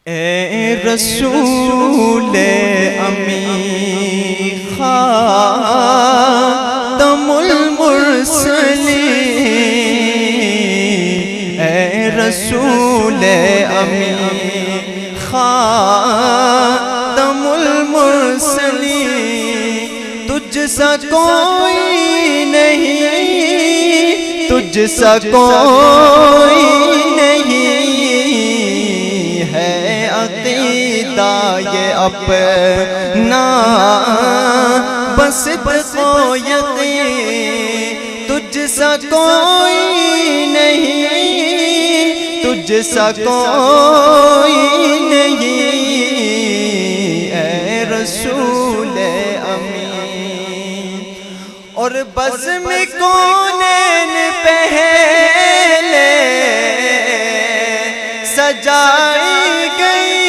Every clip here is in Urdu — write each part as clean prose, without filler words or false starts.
اے رسول امی خاتم المرسلین، اے رسول امی خاتم المرسلین، تجھ سا کوئی نہیں، تجھ سا کوئی نہیں ہے عقیدہ یہ اپنا بس کو یقین، تجھ سا کوئی نہیں، تجھ سا کوئی نہیں، اے رسول امین۔ اور بزم کونین پہلے سجائی گئی،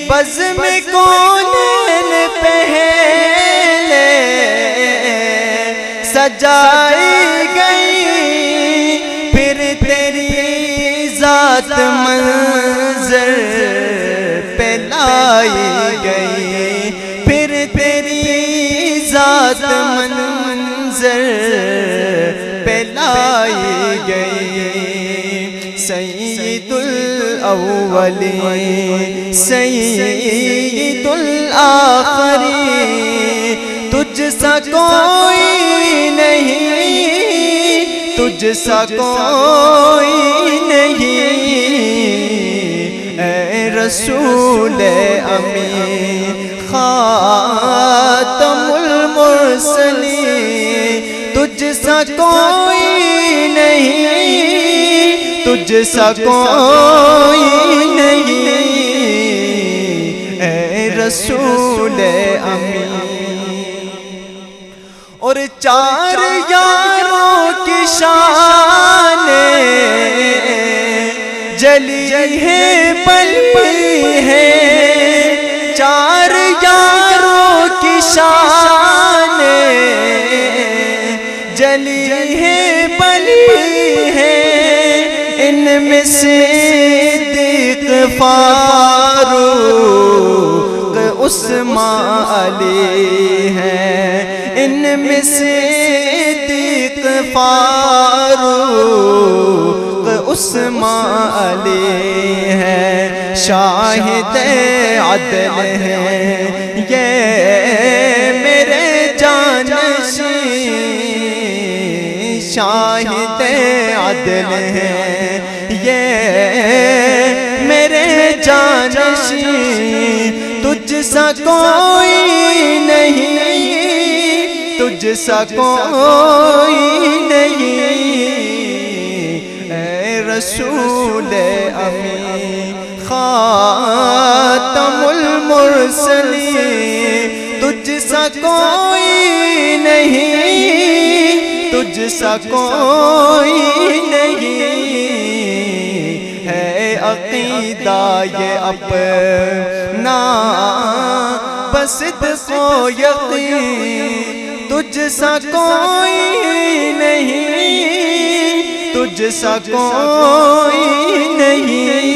بزم کونین پہلے سجائی گئی، پھر تیری ذات منظر پہ لائی گئی، پھر تیری ذات منظر پہ لائی گئی، سید الاولین سید الآخرین، تجھ سا کوئی نہیں، تجھ سا کوئی نہیں، اے رسول امین خاتم المرسلین، تجھ سا کوئی نہیں، تجھ سا کوئی نہیں، اے رسول امین۔ اور چار یاروں کی شان جلی ہے پلی ہے، چار یاروں کی شان جلی ہے پلی ہے، ان میں صدیق فاروق عثمان علی ہیں، ان میں صدیق فاروق عثمان علی ہیں، شاہد عدل ہیں یہ میرے جانشین، شاہد عدل ہیں یہ میرے جانشین، تجھ سا کوئی نہیں، تجھ سا کوئی نہیں، اے رسول امین خاتم المرسلین، تجھ سا کوئی نہیں، تجھ سا کوئی نہیں، ہے عقیدہ یہ اپنا بس کو یقین، تجھ سا کوئی نہیں، تجھ سا کوئی نہیں۔